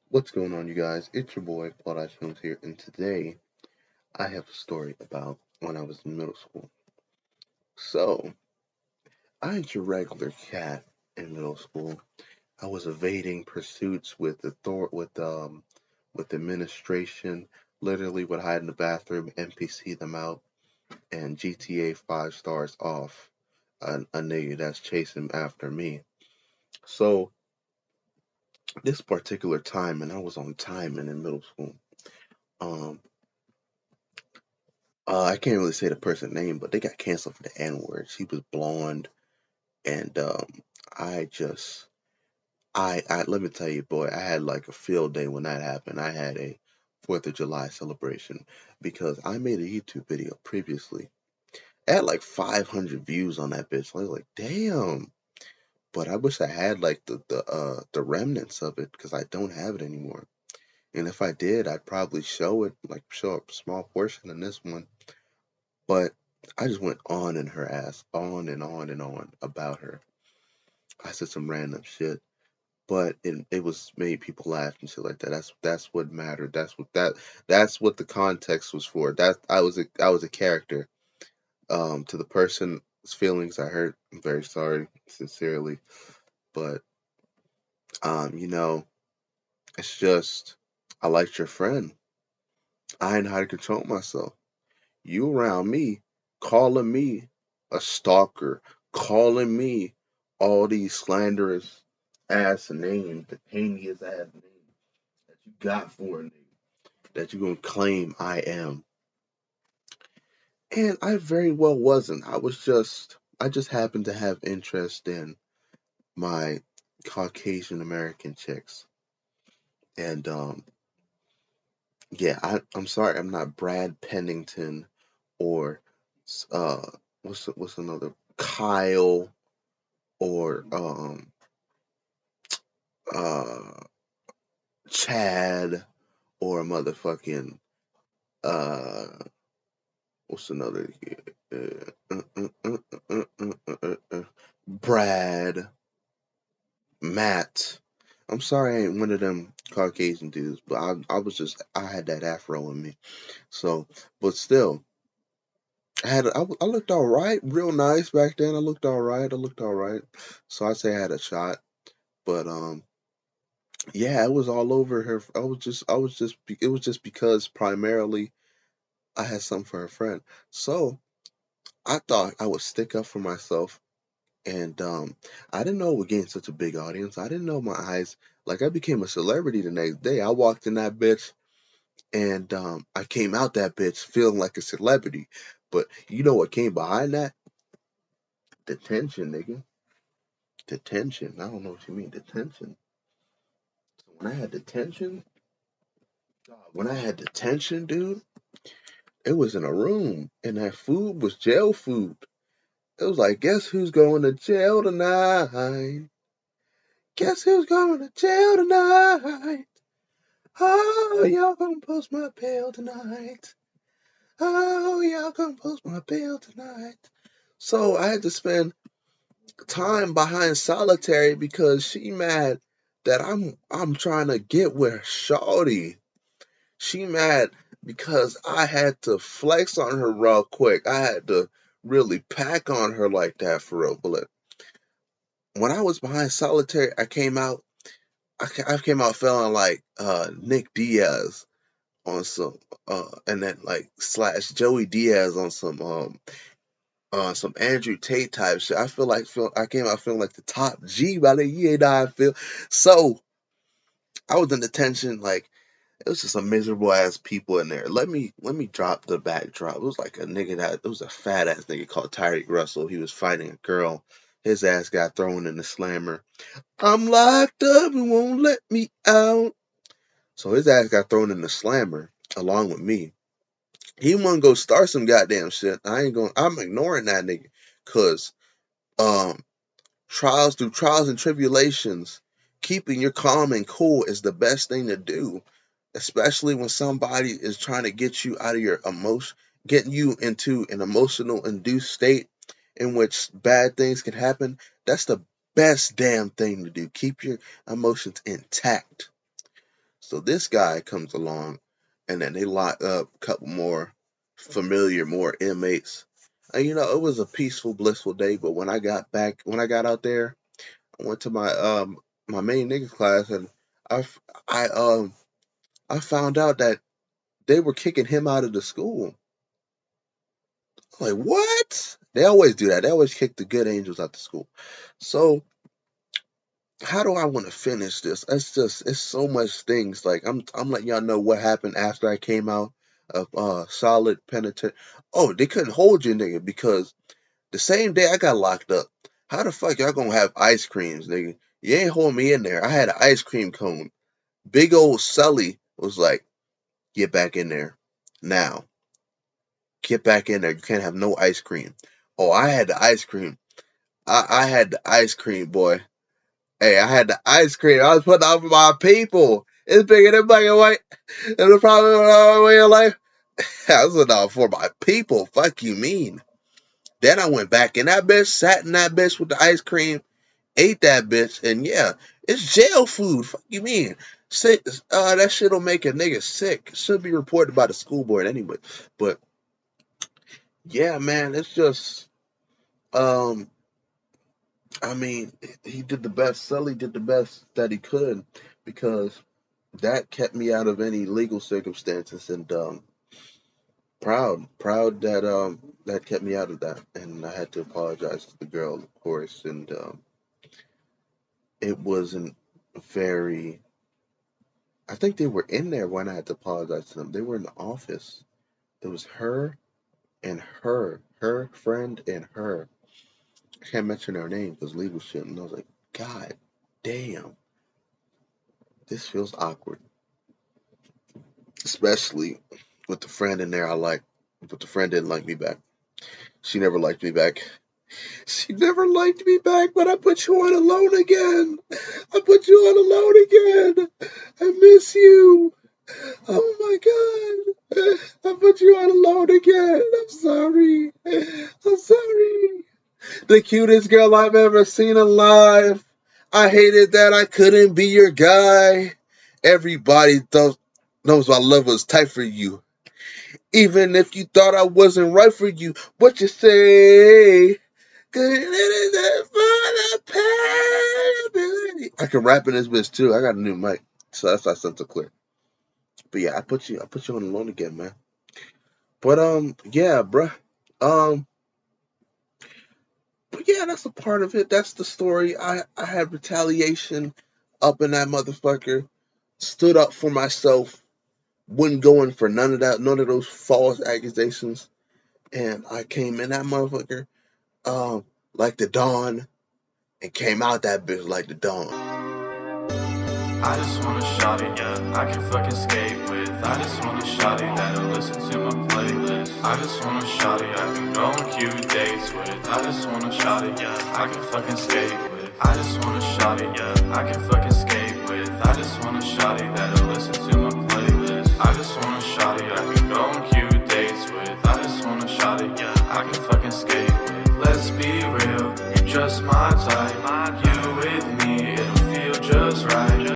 What's going on, you guys? It's your boy, Paul.Shomes here, and today I have a story about when I was in middle school. So, I ain't your regular cat in middle school. I was evading pursuits with administration. Literally would hide in the bathroom, NPC them out, and GTA 5 stars off a nigga that's chasing after me. So, this particular time, and I was on timing in middle school. Um, I can't really say the person's name, but they got canceled for the N word. She was blonde, and I just, I let me tell you, boy, I had like a field day when that happened. I had a Fourth of July celebration because I made a YouTube video previously. I had like 500 views on that bitch. I was like, damn. But I wish I had like the remnants of it because I don't have it anymore. And if I did, I'd probably show it, like show a small portion in this one. But I just went on in her ass, on and on and on about her. I said some random shit, but it was made people laugh and shit like that. That's what mattered. That's what the context was for. That I was a character. To the person's feelings I hurt, I'm very sorry, sincerely. But you know, it's just I liked your friend. I didn't know how to control myself. You around me, calling me a stalker, calling me all these slanderous ass names, the tainiest ass names that you got for a name, that you gonna claim I am. And I very well wasn't. I just happened to have interest in my Caucasian American chicks. And yeah, I'm sorry, I'm not Brad Pennington or uh what's another Kyle or uh Chad or motherfucking uh what's another Brad, Matt. I'm sorry I ain't one of them Caucasian dudes, but I had that afro in me. So, but still, I looked all right, real nice back then. I looked all right. I looked all right. So I'd say I had a shot, but yeah, it was all over her. It was just because primarily I had something for her friend. So I thought I would stick up for myself, and I didn't know it would gain such a big audience. I didn't know my eyes. Like I became a celebrity the next day. I walked in that bitch, and I came out that bitch feeling like a celebrity. But you know what came behind that? Detention, nigga. Detention. I don't know what you mean, detention. So when I had detention, dude, it was in a room, and that food was jail food. It was like, guess who's going to jail tonight? Guess who's going to jail tonight? Oh, y'all gonna post my bail tonight. Oh, y'all gonna post my bail tonight. So I had to spend time behind solitary because she mad that I'm trying to get with Shawty. She mad because I had to flex on her real quick. I had to really pack on her like that for real. But when I was behind solitary, I came out feeling like Nick Diaz on some and then like slash Joey Diaz on some Andrew Tate type shit. I came out feeling like the top G by the year. You know how I feel. So I was in detention like it was just some miserable ass people in there. Let me drop the backdrop. It was like a nigga that it was a fat ass nigga called Tyreek Russell. He was fighting a girl. His ass got thrown in the slammer. I'm locked up and won't let me out. So his ass got thrown in the slammer along with me. He wanna go start some goddamn shit. I'm ignoring that nigga. Cause um through trials and tribulations, keeping your calm and cool is the best thing to do, especially when somebody is trying to get you out of your emotion, getting you into an emotional induced state in which bad things can happen. That's the best damn thing to do. Keep your emotions intact. So this guy comes along, and then they lock up a couple more more inmates. And it was a peaceful, blissful day. But when I got out there, I went to my main nigga class, and I f- I found out that they were kicking him out of the school. I'm like, what? They always do that. They always kick the good angels out the school. So how do I want to finish this? It's so much things. Like I'm letting y'all know what happened after I came out of solid penitentiary. Oh, they couldn't hold you, nigga, because the same day I got locked up. How the fuck y'all gonna have ice creams, nigga? You ain't holding me in there. I had an ice cream cone. Big old Sully was like, get back in there. Now. Get back in there. You can't have no ice cream. Oh, I had the ice cream. I had the ice cream, boy. Hey, I had the ice cream. I was putting out for my people. It's bigger than black and white. And the problem way of life. I was putting out for my people. Fuck you mean? Then I went back in that bitch, sat in that bitch with the ice cream, ate that bitch, and yeah, it's jail food. Fuck you mean? Sick. That shit'll make a nigga sick. Should be reported by the school board anyway. But yeah, man, it's just um I mean, he did the best. Sully did the best that he could because that kept me out of any legal circumstances, and proud that that kept me out of that. And I had to apologize to the girl, of course, and it wasn't very. I think they were in there when I had to apologize to them. They were in the office. It was her and her friend and her. I can't mention their name because legal shit. And I was like, God damn, this feels awkward. Especially with the friend in there I like, but the friend didn't like me back. She never liked me back. She never liked me back, but I put you on alone again. I put you on alone again. I miss you. Oh my God. I put you on alone again. I'm sorry. I'm sorry. The cutest girl I've ever seen alive. I hated that I couldn't be your guy. Everybody knows my love was tight for you. Even if you thought I wasn't right for you, what you say? I can rap in this bitch too. I got a new mic, so that's why I sound so clear. But yeah, I put you on the loan again, man. But yeah, bruh. Um, but yeah, that's a part of it. That's the story. I had retaliation up in that motherfucker. Stood up for myself. Wouldn't go in for none of that, none of those false accusations. And I came in that motherfucker, like the dawn, and came out that bitch like the dawn. I just want a shawty, yeah, I can fucking skate with. I just want a shawty that'll listen to my playlist. I just want a shawty I can go on cute dates with. I just want a shawty, yeah, I can fucking skate with. I just want a shawty, yeah, I can fucking skate with. I just want a shawty that'll listen to my playlist. I just want a shawty